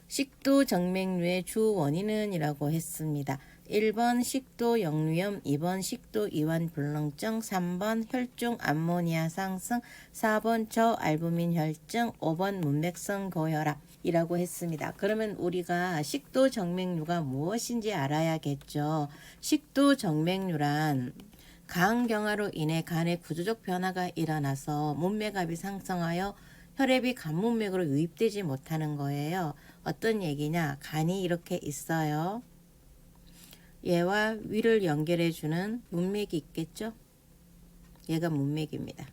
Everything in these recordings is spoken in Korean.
식도 정맥류의 주 원인은 이라고 했습니다. 1번 식도 역류염, 2번 식도 이완 불능증, 3번 혈중 암모니아 상승, 4번 저알부민 혈증, 5번 문맥성 고혈압 이라고 했습니다. 그러면 우리가 식도 정맥류가 무엇인지 알아야겠죠. 식도 정맥류란 간경화로 인해 간의 구조적 변화가 일어나서 문맥압이 상승하여 혈액이 간문맥으로 유입되지 못하는 거예요. 어떤 얘기냐? 간이 이렇게 있어요. 얘와 위를 연결해주는 문맥이 있겠죠? 얘가 문맥입니다.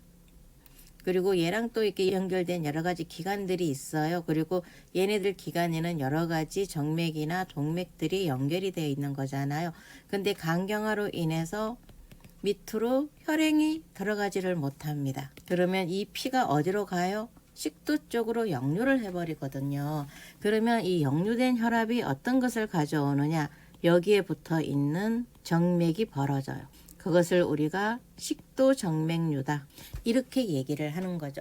그리고 얘랑 또 이렇게 연결된 여러 가지 기관들이 있어요. 그리고 얘네들 기관에는 여러 가지 정맥이나 동맥들이 연결이 되어 있는 거잖아요. 근데 간경화로 인해서 밑으로 혈행이 들어가지를 못합니다. 그러면 이 피가 어디로 가요? 식도 쪽으로 역류를 해버리거든요. 그러면 이 역류된 혈압이 어떤 것을 가져오느냐? 여기에 붙어 있는 정맥이 벌어져요. 그것을 우리가 식도 정맥류다 이렇게 얘기를 하는 거죠.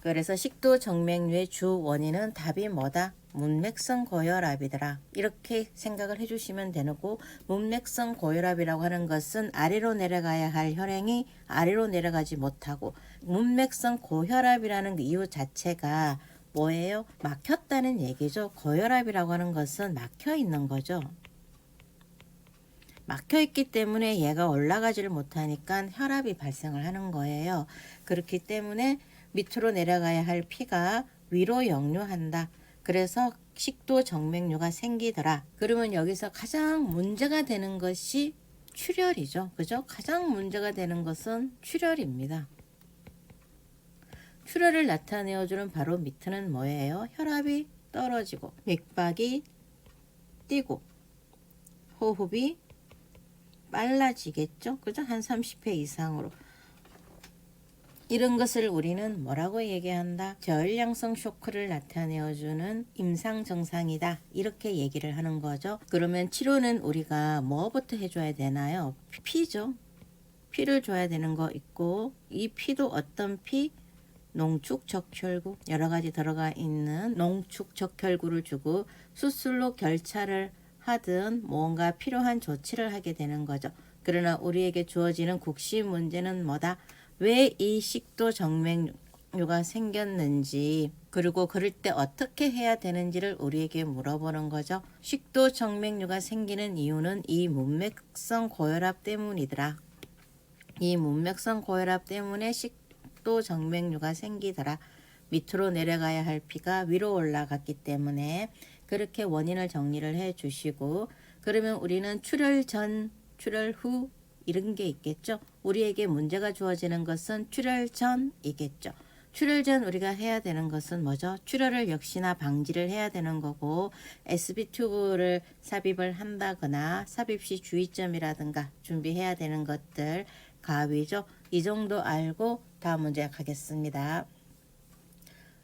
그래서 식도 정맥류의 주 원인은 답이 뭐다? 문맥성 고혈압이더라. 이렇게 생각을 해주시면 되고, 문맥성 고혈압이라고 하는 것은 아래로 내려가야 할 혈행이 아래로 내려가지 못하고, 문맥성 고혈압이라는 이유 자체가 뭐예요? 막혔다는 얘기죠. 고혈압이라고 하는 것은 막혀 있는 거죠. 막혀 있기 때문에 얘가 올라가지를 못하니까 혈압이 발생을 하는 거예요. 그렇기 때문에 밑으로 내려가야 할 피가 위로 역류한다. 그래서 식도 정맥류가 생기더라. 그러면 여기서 가장 문제가 되는 것이 출혈이죠. 그죠? 가장 문제가 되는 것은 출혈입니다. 출혈을 나타내어주는 바로 밑에는 뭐예요? 혈압이 떨어지고 맥박이 뛰고 호흡이 빨라지겠죠. 그죠? 한 30회 이상으로. 이런 것을 우리는 뭐라고 얘기한다? 저혈량성 쇼크를 나타내어주는 임상증상이다. 이렇게 얘기를 하는 거죠. 그러면 치료는 우리가 뭐부터 해줘야 되나요? 피죠. 피를 줘야 되는 거 있고, 이 피도 어떤 피? 농축적혈구, 여러 가지 들어가 있는 농축적혈구를 주고 수술로 결차를 하든 뭔가 필요한 조치를 하게 되는 거죠. 그러나 우리에게 주어지는 국시 문제는 뭐다? 왜 이 식도 정맥류가 생겼는지, 그리고 그럴 때 어떻게 해야 되는지를 우리에게 물어보는 거죠. 식도 정맥류가 생기는 이유는 이 문맥성 고혈압 때문이더라. 이 문맥성 고혈압 때문에 식도 정맥류가 생기더라. 밑으로 내려가야 할 피가 위로 올라갔기 때문에 그렇게 원인을 정리를 해 주시고, 그러면 우리는 출혈 전, 출혈 후 이런 게 있겠죠. 우리에게 문제가 주어지는 것은 출혈 전이겠죠. 출혈 전 우리가 해야 되는 것은 뭐죠? 출혈을 역시나 방지를 해야 되는 거고, SB 튜브를 삽입을 한다거나 삽입 시 주의점이라든가 준비해야 되는 것들 가위죠. 이 정도 알고 다음 문제 가겠습니다.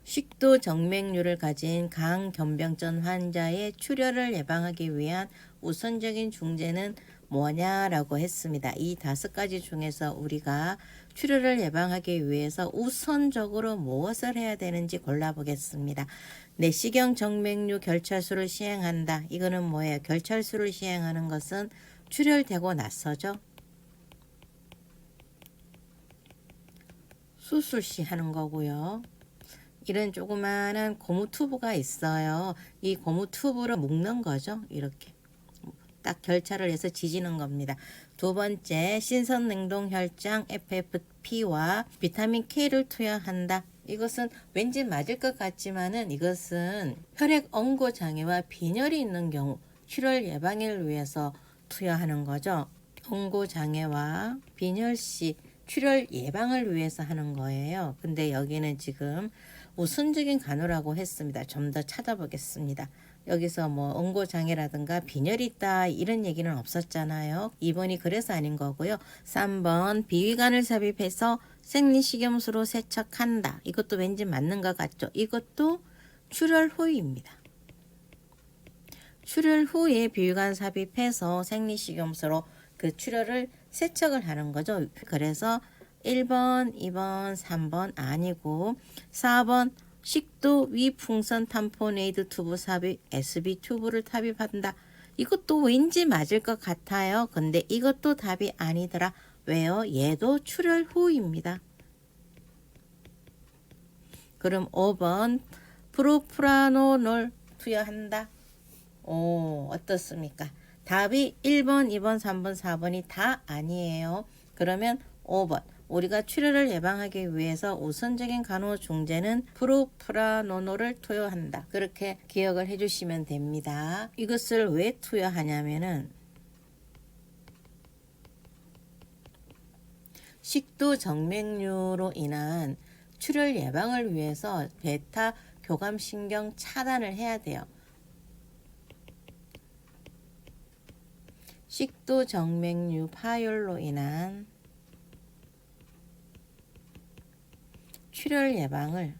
식도 정맥류를 가진 간경병증 환자의 출혈을 예방하기 위한 우선적인 중재는 뭐냐라고 했습니다. 이 5가지 중에서 우리가 출혈을 예방하기 위해서 우선적으로 무엇을 해야 되는지 골라보겠습니다. 내시경 정맥류 결찰수를 시행한다. 이거는 뭐예요? 결찰수를 시행하는 것은 출혈되고 나서죠. 수술 시 하는 거고요. 이런 조그마한 고무 튜브가 있어요. 이 고무 튜브를 묶는 거죠. 이렇게 딱 결찰을 해서 지지는 겁니다. 두 번째, 신선 냉동 혈장 FFP와 비타민 K를 투여한다. 이것은 왠지 맞을 것 같지만은 이것은 혈액 응고 장애와 빈혈이 있는 경우 출혈 예방을 위해서 투여하는 거죠. 응고 장애와 빈혈 시 출혈 예방을 위해서 하는 거예요. 근데 여기는 지금 우선적인 간호라고 했습니다. 좀 더 찾아보겠습니다. 여기서 뭐 응고장애라든가 빈혈이 있다 이런 얘기는 없었잖아요. 2번이 그래서 아닌 거고요. 3번 비위관을 삽입해서 생리식염수로 세척한다. 이것도 왠지 맞는 것 같죠. 이것도 출혈 후입니다. 출혈 후에 비위관 삽입해서 생리식염수로 그 출혈을 세척을 하는 거죠. 그래서 1번, 2번, 3번 아니고 4번 식도 위풍선 탐포네이드 튜브 삽입 SB 튜브를 탑입한다. 이것도 왠지 맞을 것 같아요. 근데 이것도 답이 아니더라. 왜요? 얘도 출혈 후입니다. 그럼 5번 프로프라노놀 투여한다. 오, 어떻습니까? 답이 1번, 2번, 3번, 4번이 다 아니에요. 그러면 5번. 우리가 출혈을 예방하기 위해서 우선적인 간호중재는 프로프라노놀을 투여한다. 그렇게 기억을 해주시면 됩니다. 이것을 왜 투여하냐면은 식도 정맥류로 인한 출혈 예방을 위해서 베타 교감신경 차단을 해야 돼요. 식도 정맥류 파열로 인한 출혈 예방을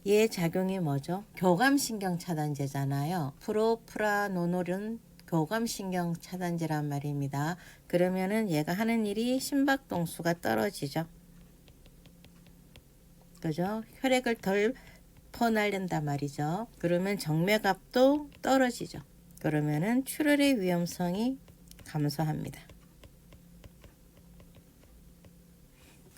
얘 작용이 뭐죠? 교감신경 차단제잖아요. 프로프라노놀은 교감신경 차단제란 말입니다. 그러면은 얘가 하는 일이 심박동수가 떨어지죠. 그죠? 혈액을 덜 퍼날린단 말이죠. 그러면 정맥압도 떨어지죠. 그러면은 출혈의 위험성이 감소합니다.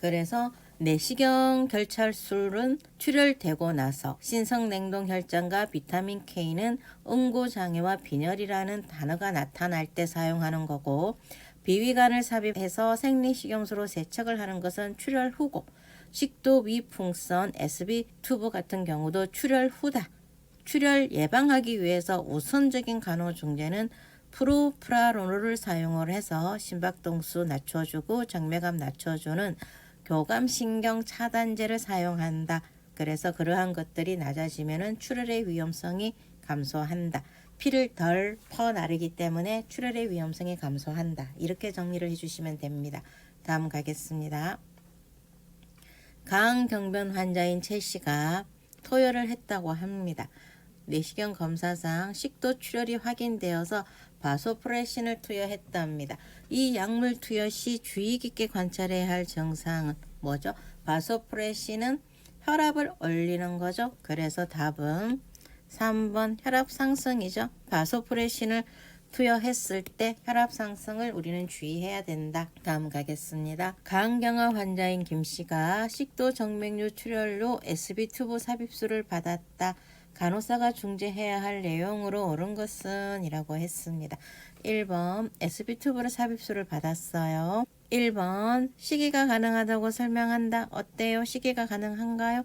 그래서 내시경 결찰술은 출혈되고 나서 신성냉동혈장과 비타민 K는 응고장애와 빈혈이라는 단어가 나타날 때 사용하는 거고, 비위간을 삽입해서 생리식염수로 세척을 하는 것은 출혈 후고, 식도 위풍선 SB 튜브 같은 경우도 출혈 후다. 출혈 예방하기 위해서 우선적인 간호중재는 프로프라노놀을 사용을 해서 심박동수 낮춰주고 정맥압 낮춰주는 교감신경 차단제를 사용한다. 그래서 그러한 것들이 낮아지면 출혈의 위험성이 감소한다. 피를 덜 퍼나르기 때문에 출혈의 위험성이 감소한다. 이렇게 정리를 해주시면 됩니다. 다음 가겠습니다. 강경변 환자인 최 씨가 토혈을 했다고 합니다. 내시경 검사상 식도 출혈이 확인되어서 바소프레신을 투여했답니다. 이 약물 투여 시 주의 깊게 관찰해야 할 증상은 뭐죠? 바소프레신은 혈압을 올리는 거죠. 그래서 답은 3번 혈압 상승이죠. 바소프레신을 투여했을 때 혈압 상승을 우리는 주의해야 된다. 다음 가겠습니다. 간경화 환자인 김 씨가 식도 정맥류 출혈로 SB 튜브 삽입술을 받았다. 간호사가 중재해야 할 내용으로 옳은 것은 이라고 했습니다. 1번 SB 튜브로 삽입술을 받았어요. 1번 시기가 가능하다고 설명한다. 어때요? 시기가 가능한가요?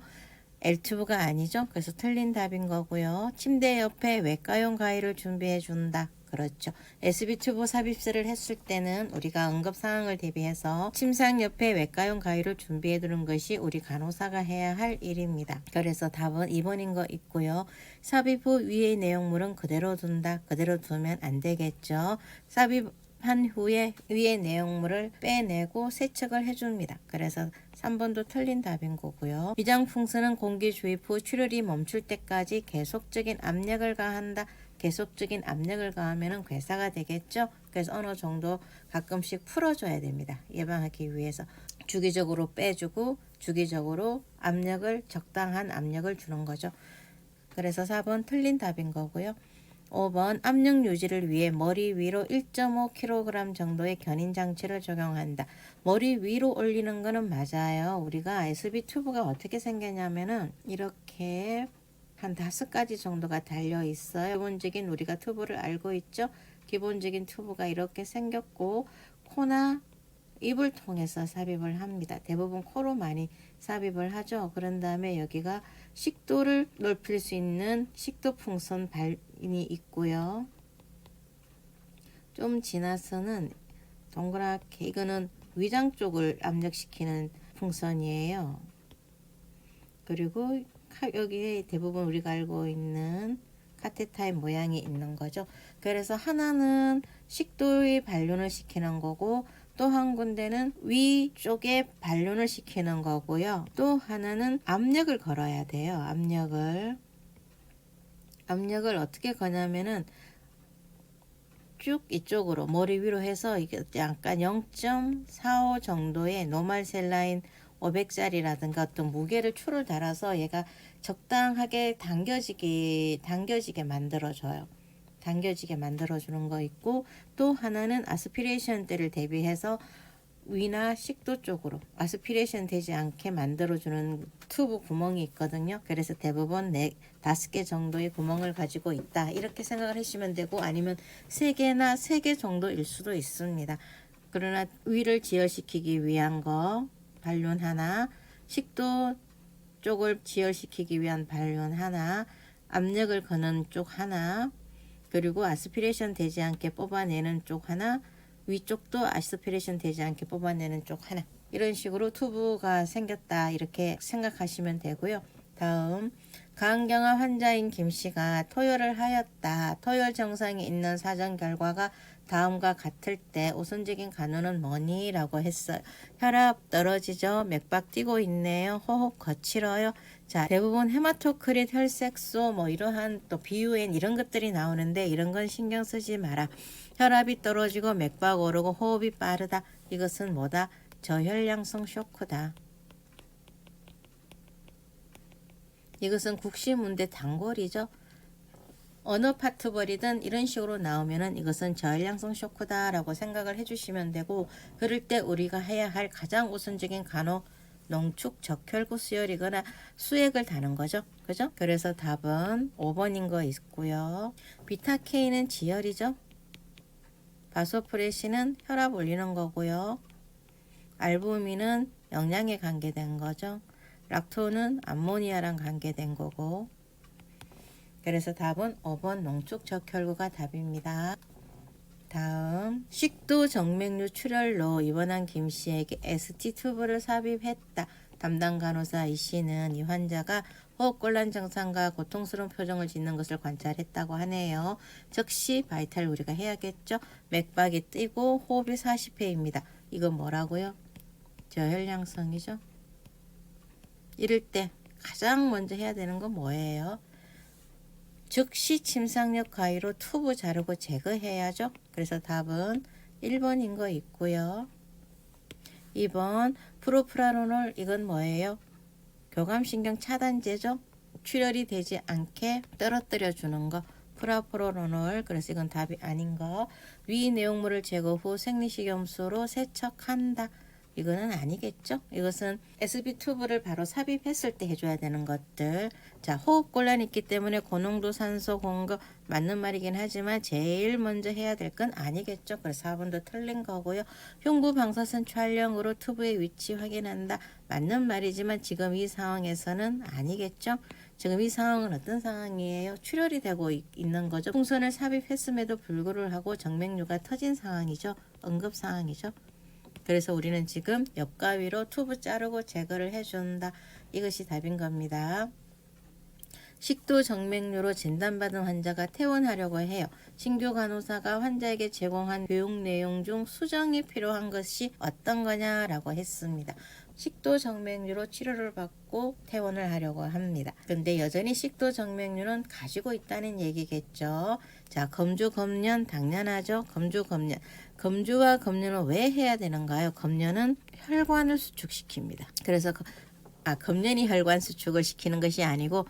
L튜브가 아니죠. 그래서 틀린 답인 거고요. 침대 옆에 외과용 가위를 준비해 준다. 그렇죠. SB 튜브 삽입술을 했을 때는 우리가 응급 상황을 대비해서 침상 옆에 외과용 가위를 준비해 두는 것이 우리 간호사가 해야 할 일입니다. 그래서 답은 2번인 거 있고요. 삽입 후 위의 내용물은 그대로 둔다. 그대로 두면 안 되겠죠. 삽입한 후에 위의 내용물을 빼내고 세척을 해줍니다. 그래서 3번도 틀린 답인 거고요. 위장풍선은 공기 주입 후 출혈이 멈출 때까지 계속적인 압력을 가한다. 계속적인 압력을 가하면 괴사가 되겠죠. 그래서 어느 정도 가끔씩 풀어줘야 됩니다. 예방하기 위해서 주기적으로 빼주고 주기적으로 압력을 적당한 압력을 주는 거죠. 그래서 4번 틀린 답인 거고요. 5번 압력 유지를 위해 머리 위로 1.5kg 정도의 견인 장치를 적용한다. 머리 위로 올리는 거는 맞아요. 우리가 SB 튜브가 어떻게 생겼냐면은 이렇게 한 5가지 정도가 달려 있어요. 기본적인 우리가 튜브를 알고 있죠. 기본적인 튜브가 이렇게 생겼고 코나 입을 통해서 삽입을 합니다. 대부분 코로 많이 삽입을 하죠. 그런 다음에 여기가 식도를 넓힐 수 있는 식도 풍선 발이 있고요. 좀 지나서는 동그랗게 이거는 위장 쪽을 압력시키는 풍선이에요. 그리고 여기에 대부분 우리가 알고 있는 카테타의 모양이 있는 거죠. 그래서 하나는 식도의 발륜을 시키는 거고 또 한 군데는 위쪽에 발륜을 시키는 거고요. 또 하나는 압력을 걸어야 돼요. 압력을 어떻게 거냐면은 쭉 이쪽으로 머리 위로 해서 이게 약간 0.45 정도의 노말 셀라인 500짜리라든가 어떤 무게를 추를 달아서 얘가 적당하게 당겨지게 만들어줘요. 당겨지게 만들어주는 거 있고, 또 하나는 아스피레이션 때를 대비해서 위나 식도 쪽으로 아스피레이션 되지 않게 만들어주는 튜브 구멍이 있거든요. 그래서 대부분 5개 정도의 구멍을 가지고 있다, 이렇게 생각을 하시면 되고, 아니면 3개나 3개 정도일 수도 있습니다. 그러나 위를 지혈시키기 위한 거 발륜 하나, 식도 쪽을 지혈시키기 위한 발륜 하나, 압력을 거는 쪽 하나, 그리고 아스피레이션 되지 않게 뽑아내는 쪽 하나, 위쪽도 아스피레이션 되지 않게 뽑아내는 쪽 하나, 이런 식으로 튜브가 생겼다, 이렇게 생각하시면 되고요. 다음, 가은경화 환자인 김씨가 토혈을 하였다. 토혈 증상이 있는 사전 결과가 다음과 같을 때 우선적인 간호는 뭐니? 라고 했어요. 혈압 떨어지죠. 맥박 뛰고 있네요. 호흡 거칠어요. 자, 대부분 헤마토크릿, 혈색소, 뭐 이러한 또 BUN 이런 것들이 나오는데, 이런 건 신경 쓰지 마라. 혈압이 떨어지고 맥박 오르고 호흡이 빠르다. 이것은 뭐다? 저혈량성 쇼크다. 이것은 국시문대 단골이죠. 어느 파트벌이든 이런 식으로 나오면은 이것은 저혈량성 쇼크다라고 생각을 해주시면 되고, 그럴 때 우리가 해야 할 가장 우선적인 간호, 농축 적혈구 수혈이거나 수액을 다는 거죠. 그죠? 그래서 답은 5번인 거 있고요. 비타K는 지혈이죠. 바소프레신은 혈압 올리는 거고요. 알부민은 영양에 관계된 거죠. 락토는 암모니아랑 관계된 거고, 그래서 답은 5번 농축 적혈구가 답입니다. 다음, 식도 정맥류 출혈로 입원한 김씨에게 ST 튜브를 삽입했다. 담당 간호사 이씨는 이 환자가 호흡곤란 증상과 고통스러운 표정을 짓는 것을 관찰했다고 하네요. 즉시 바이탈 우리가 해야겠죠. 맥박이 뛰고 호흡이 40회입니다. 이건 뭐라고요? 저혈량성이죠. 이럴 때 가장 먼저 해야 되는 건 뭐예요? 즉시 침상력 가위로 튜브 자르고 제거해야죠. 그래서 답은 1번인 거 있고요. 2번 프로프라노놀, 이건 뭐예요? 교감신경 차단제죠. 출혈이 되지 않게 떨어뜨려 주는 거, 프로프라노놀. 그래서 이건 답이 아닌 거. 위 내용물을 제거 후 생리식염수로 세척한다. 이거는 아니겠죠. 이것은 SB 튜브를 바로 삽입했을 때 해줘야 되는 것들. 자, 호흡곤란이 있기 때문에 고농도 산소 공급, 맞는 말이긴 하지만 제일 먼저 해야 될 건 아니겠죠. 그래서 4번도 틀린 거고요. 흉부 방사선 촬영으로 튜브의 위치 확인한다. 맞는 말이지만 지금 이 상황에서는 아니겠죠. 지금 이 상황은 어떤 상황이에요? 출혈이 되고 있는 거죠. 풍선을 삽입했음에도 불구하고 정맥류가 터진 상황이죠. 응급 상황이죠. 그래서 우리는 지금 옆가위로 튜브 자르고 제거를 해준다. 이것이 답인 겁니다. 식도 정맥류로 진단받은 환자가 퇴원하려고 해요. 신규 간호사가 환자에게 제공한 교육 내용 중 수정이 필요한 것이 어떤 거냐라고 했습니다. 식도 정맥류로 치료를 받고 퇴원을 하려고 합니다. 그런데 여전히 식도 정맥류는 가지고 있다는 얘기겠죠. 자, 검주 검련 당연하죠. 검주 검련. 검주와 검련은 왜 해야 되는가요? 검련은 혈관을 수축시킵니다. 그래서 검련이 혈관 수축을 시키는 것이 아니고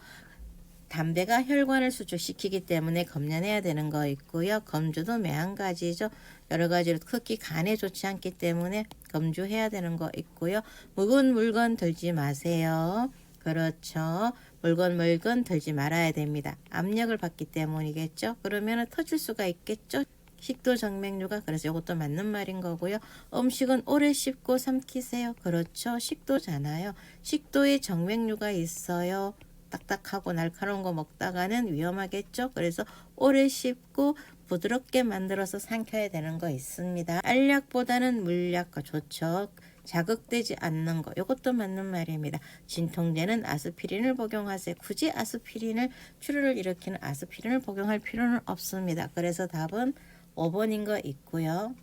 담배가 혈관을 수축시키기 때문에 검련해야 되는 거 있고요. 검주도 매한가지죠. 여러 가지로 특히 간에 좋지 않기 때문에 검주해야 되는 거 있고요. 묵은 물건 들지 마세요. 그렇죠. 물건 들지 말아야 됩니다. 압력을 받기 때문이겠죠. 그러면 터질 수가 있겠죠. 식도 정맥류가. 그래서 이것도 맞는 말인 거고요. 음식은 오래 씹고 삼키세요. 그렇죠. 식도잖아요. 식도에 정맥류가 있어요. 딱딱하고 날카로운 거 먹다가는 위험하겠죠. 그래서 오래 씹고 부드럽게 만들어서 삼켜야 되는 거 있습니다. 알약보다는 물약가 좋죠. 자극되지 않는 거, 이것도 맞는 말입니다. 진통제는 아스피린을 복용하세요. 굳이 아스피린을, 출혈을 일으키는 아스피린을 복용할 필요는 없습니다. 그래서 답은 5번인 거 있고요.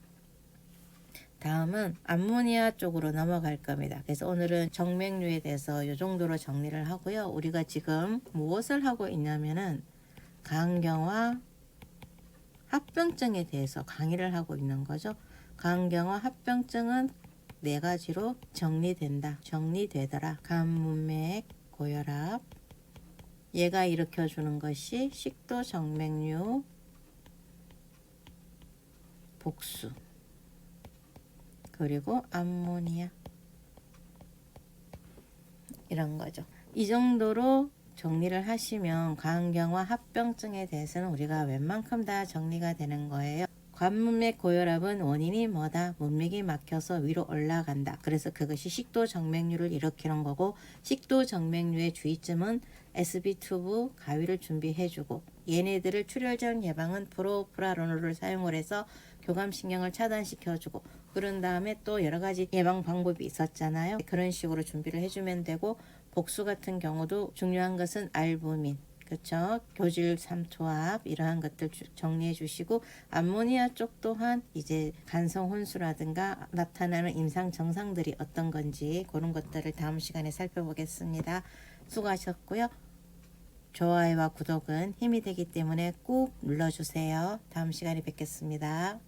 다음은 암모니아 쪽으로 넘어갈 겁니다. 그래서 오늘은 정맥류에 대해서 이 정도로 정리를 하고요. 우리가 지금 무엇을 하고 있냐면은 가은경화 합병증에 대해서 강의를 하고 있는 거죠. 가은경화 합병증은 네 가지로 정리된다. 정리되더라. 간문맥 고혈압. 얘가 일으켜주는 것이 식도 정맥류 복수 그리고 암모니아 이런 거죠. 이 정도로 정리를 하시면 간경화 합병증에 대해서는 우리가 웬만큼 다 정리가 되는 거예요. 관문맥 고혈압은 원인이 뭐다? 문맥이 막혀서 위로 올라간다. 그래서 그것이 식도정맥류를 일으키는 거고, 식도정맥류의 주의점은 SB 튜브 가위를 준비해주고, 얘네들을 출혈전 예방은 프로프라노를 사용을 해서 교감신경을 차단시켜주고, 그런 다음에 또 여러 가지 예방 방법이 있었잖아요. 그런 식으로 준비를 해주면 되고, 복수 같은 경우도 중요한 것은 알부민, 그렇죠. 교질 삼투압 이러한 것들 정리해 주시고, 암모니아 쪽 또한 이제 간성 혼수라든가 나타나는 임상 증상들이 어떤 건지 그런 것들을 다음 시간에 살펴보겠습니다. 수고하셨고요. 좋아요와 구독은 힘이 되기 때문에 꾹 눌러주세요. 다음 시간에 뵙겠습니다.